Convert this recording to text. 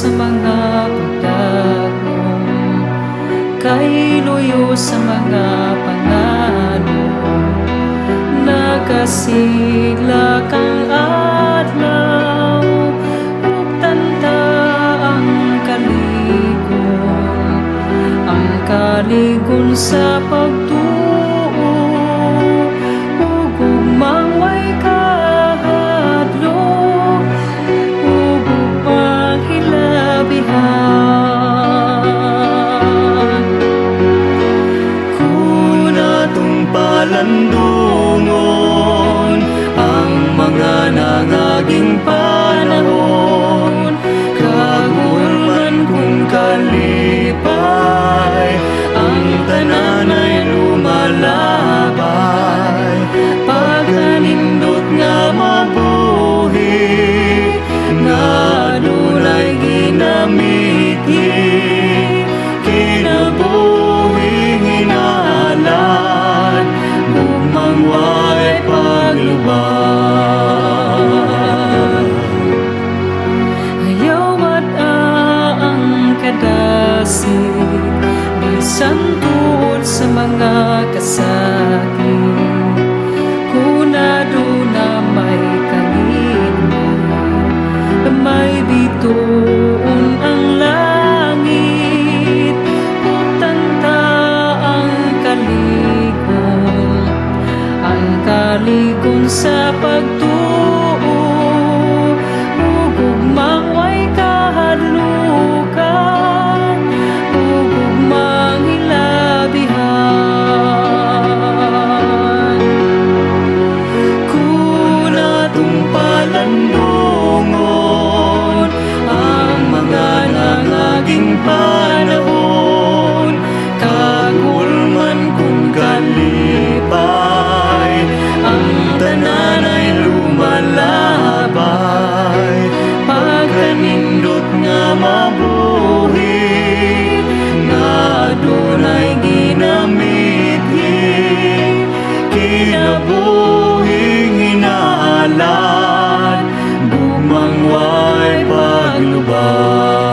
sa mga pagdagong, kay luyo sa mga panalo. Nakasigla kang adlaw, ug tanda ang kaligon sa pagtuo, ug ugmang way kahadlok, ug ugmang hilabihan. Kung atong palandungon ang mga nangaging panahon, kagulman kung kalipay, ang tanan ay lumalabay. Pagkanindot nga mabuhi, nga adunay ginamiti, kinabuhing hinahalan, ugmang way paglubad. Ayaw ang kadasig, bisan tuod sa mga kasakit. Kunado na may kangitman, may bituon ang langit, ug tanda ang kaligon sa pagtuo, ug ugmang way kahadlukan, ug ugmang hilabihan. Kung atong palandungon ang mga nangaging panahon, kagulman kung kalipay, ang tanan ay lumalabay. Pagkanindot nga mabuhi, nga adunay ginamiti, kinabuhing hinahalan, ugmang way paglubad.